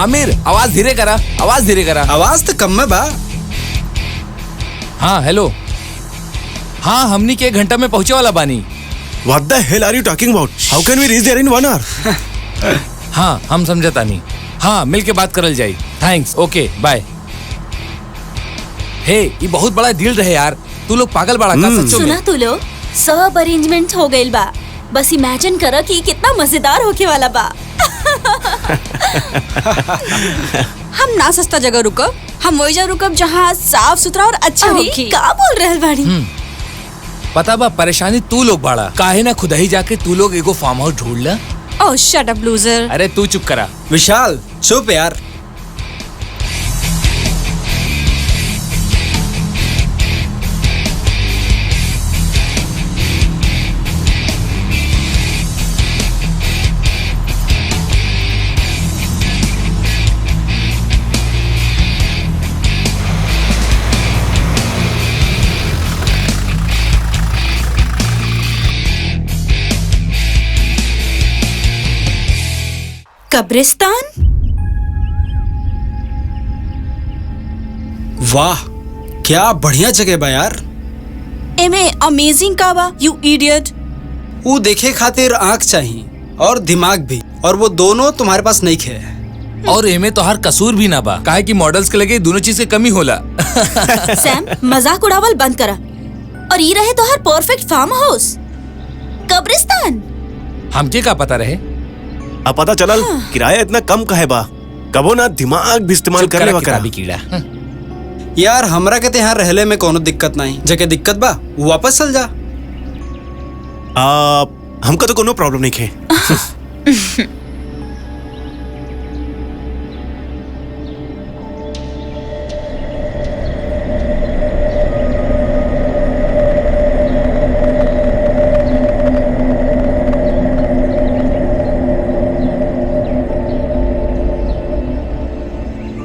आमिर आवाज धीरे करा, आवाज धीरे करा। आवाज तो कम में बा। हाँ हेलो, हाँ हमनी के 1 घंटा में पहुंचे वाला बानी। What the hell are you talking about? How can we reach there in 1 hour? हाँ हम समझता नहीं। हाँ मिल के बात करल जाई। Thanks, okay bye. हे ये बहुत बड़ा डील रहे यार, तू लोग पागल बड़ा का सच्चो में। सुना तू लोग, सब अरेंजमेंट हो गइल बा, बस इमेजिन करा कि कितना मजेदार होके वाला बा। हम ना सस्ता जगह रुकब, हम वही जगह रुकब जहाँ साफ सुथरा और अच्छा होगी। का बोल रहल बाड़ी? पता बा परेशानी तू लोग बाड़ा, काहे ना खुद ही जाके तू लोग एगो फार्म हाउस ढूंढ ला। ओह शट अप लूजर। अरे तू चुप करा। विशाल चुप यार। कब्रिस्तान? वाह क्या बढ़िया जगह बा यार। एमे अमेजिंग का बा यू इडियट। वो देखे खातिर आंख चाहिए और दिमाग भी, और वो दोनों तुम्हारे पास नहीं खे। और एमे तो हर कसूर भी ना बा, काहे कि मॉडल्स के लगे दोनों चीज के कमी होला। सैम मजाक उड़ावल बंद करा। और ये रहे तो हर परफेक्ट फार्म हाउस, कब्रिस्तान। हमके का पता रहे? अब पता चलल किराया इतना कम काहे बा। कबो ना दिमाग भी इस्तेमाल चुप कर करा लेवा करा। किताबी कीड़ा। यार हमरा के यहाँ रहले में कोनो दिक्कत नहीं, जगह दिक्कत बा वो वापस चल जा। हमका तो कोनो प्रॉब्लम नहीं खे।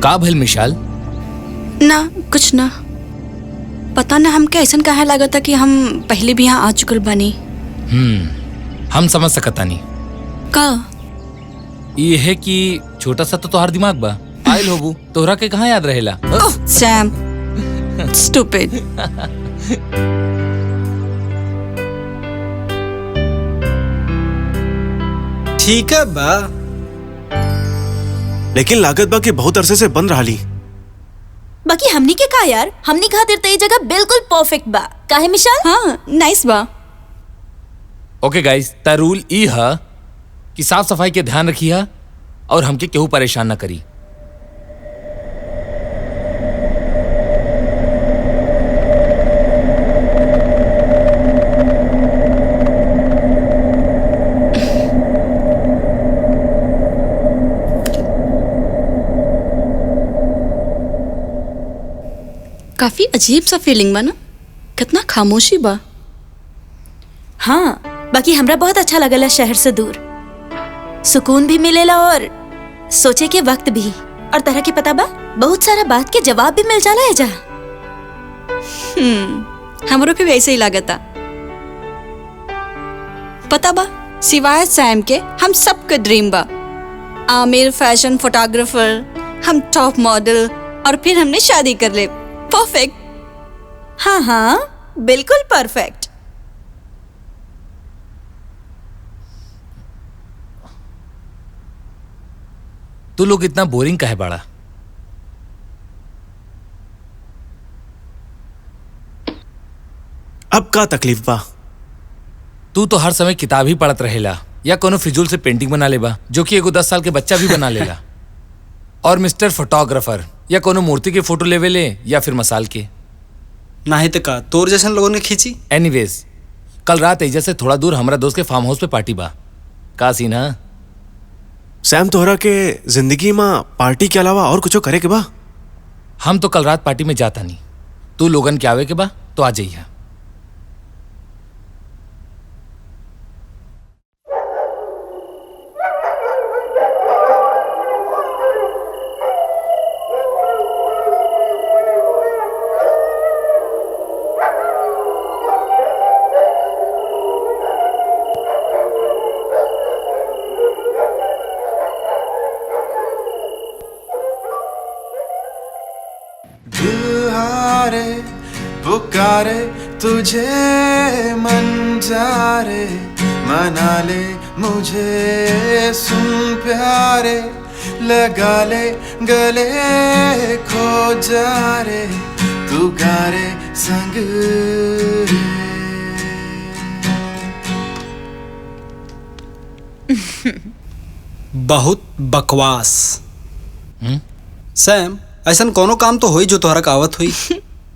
का भइल मिशाल? ना कुछ ना, पता ना हमके ऐसा काहे लगा था कि हम पहले भी यहाँ आ चुकल बानी। हम समझ सकता नहीं। का ये है कि छोटा सा तो तोहार दिमाग बा, आयल होबू तोहरा के कहाँ याद रहेला? Sam stupid. ठीक है बा, लेकिन लागत बा कि बहुत अरसे से बन रही। बाकी हमनी के का यार, हमनी खातिर तो ये जगह बिल्कुल परफेक्ट बा। काहे मिशाल? हाँ नाइस बा। ओके गाइस, ता रूल ई है कि साफ सफाई के ध्यान रखिए और हमके केहू परेशान ना करी। काफी अजीब सा फीलिंग बा ना, कितना खामोशी बा। हाँ बाकी हमरा बहुत अच्छा लगला शहर से दूर, सुकून भी मिलेला और सोचे के वक्त भी। और तरह के पता बा, बहुत सारा बात के जवाब भी मिल जाला है जा। हमरो के वैसे ही लागता। पता बा सिवाय सैम के हम सबके ड्रीम बा। आमिर फैशन फोटोग्राफर, हम टॉप मॉडल, और फिर हमने शादी कर ले। परफेक्ट। हाँ हाँ बिल्कुल परफेक्ट। तू लोग इतना बोरिंग काहे बाड़ा? अब का तकलीफ बा? तू तो हर समय किताब ही पढ़त रहेला या कोनो फिजूल से पेंटिंग बना लेबा, जो कि एगो 10 साल के बच्चा भी बना लेला। और मिस्टर फोटोग्राफर या कोनो मूर्ति के फोटो लेवे ले या फिर मसाल के। नहीं तो का तोर जैसन लोगों ने खींची। एनीवेज, कल रात एजा से थोड़ा दूर हमारा दोस्त के फार्म हाउस पे पार्टी बा। का सीन है? सैम तोहरा के जिंदगी में पार्टी के अलावा और कुछ करे के बा? हम तो कल रात पार्टी में जाता नहीं। तू लोगन के आवे के बा तो आ जाइए। दिल हारे पुकारे तुझे मन जा रे, मना ले मुझे सुन प्यारे, लगा ले गले खो जा रे, तू गा रे संग रे। बहुत बकवास। सैम, ऐसा कोनो काम तो होई जो तोहरा कावत हुई।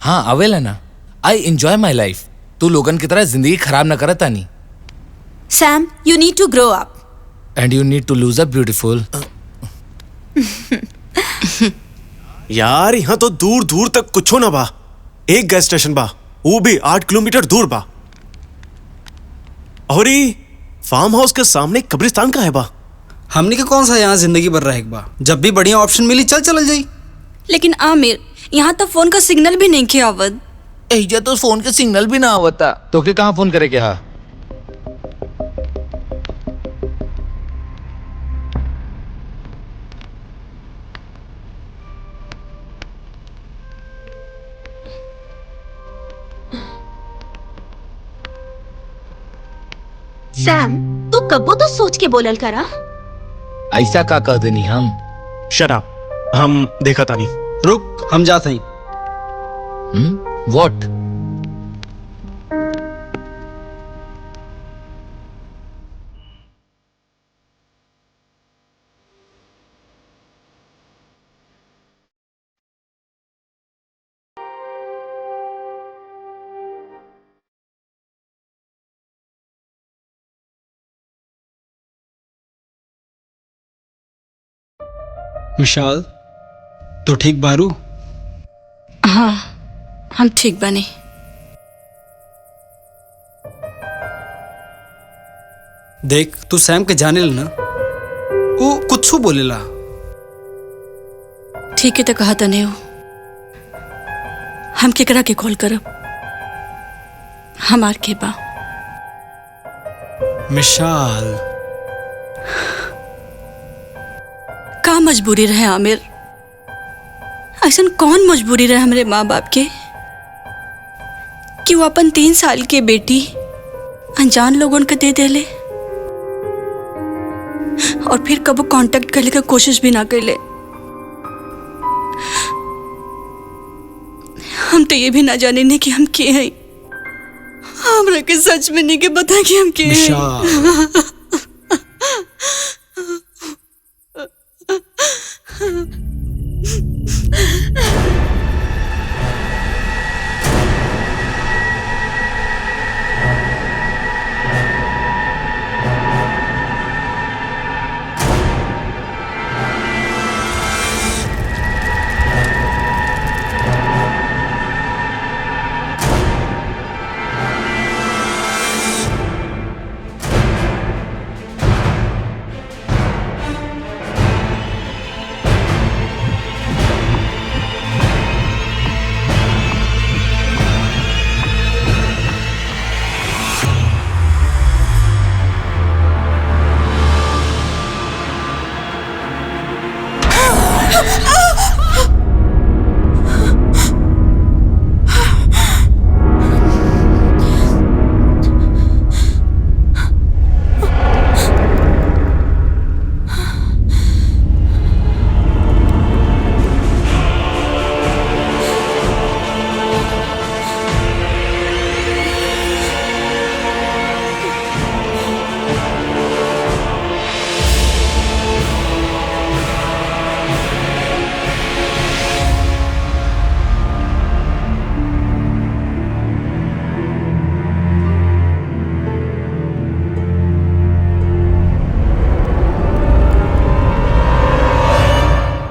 हाँ आवेला ना। I enjoy my life. तू लोगन की तरह जिंदगी खराब ना करत तानी। Sam, you need to grow up. And you need to loose up beautiful. यार यहाँ तो दूर दूर तक कुछ ना बा। एक गैस स्टेशन बा, वो भी 8 किलोमीटर दूर बा। और ये फार्म हाउस के सामने कब्रिस्तान का है बा। हमने के कौन सा यहाँ जिंदगी भर रहेगा बा। जब भी बढ़िया ऑप्शन मिली चल जाई। लेकिन आमिर, यहाँ तो फोन का सिग्नल भी नहीं किया आवत। एजा तो फोन के सिग्नल भी ना आवता। तो के कहाँ फोन करे क्या? सैम, तू कब्बो तो सोच के बोलल करा। ऐसा का कह देनी हम? शट अप, हम देखा तानी। रुक, हम जाते हैं। व्हाट? विशाल, तो ठीक बारू? हाँ, हम ठीक बने। देख, तू सैम के जाने ना, वो कुछ बोलेला। ठीक है तो कहा तने हो। हम केकरा के कॉल करब? हमार के बा। विशाल, का मजबूरी रहे आमिर? ऐसा कौन मजबूरी रहे हमारे माँ बाप के कि वो अपन 3 साल के बेटी अनजान लोगों को दे देले और फिर कबो कांटेक्ट करने का कोशिश भी ना करले। हम तो ये भी ना जाने नहीं कि हम के हैं। हमरा के सच में नहीं के पता कि हम के हैं। विशाल,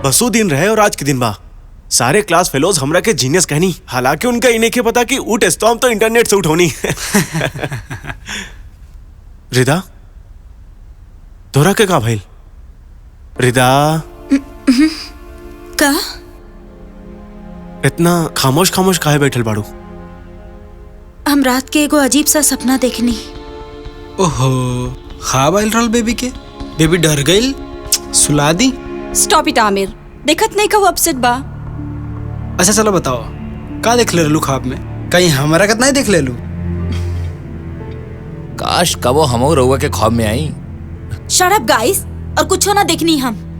बसो दिन रहे और आज के दिन बा। सारे क्लास फेलोज हमरा के जीनियस कहनी, हालांकि उनका इन्हें के पता कि ऊ टेस्ट तो इंटरनेट से उठौनी। रिदा, तोरा के का भइल? रिदा, का? इतना खामोश खामोश काहे बैठल बाड़ू? हम रात के एगो अजीब सा सपना देखनी। ओहो, ख्वाब आइल रहल बेबी के? बेबी डर गई, सुला दी। स्टॉप इट आमिर, देखत नहीं का वो अपसेट बा। अच्छा चलो बताओ, का देख ले लू ख्वाब में? कहीं हमारा कितना ही देख ले लू? काश कबो हमो रउआ के ख्वाब में आई। शट अप गाइस, और कुछ ना देखनी हम।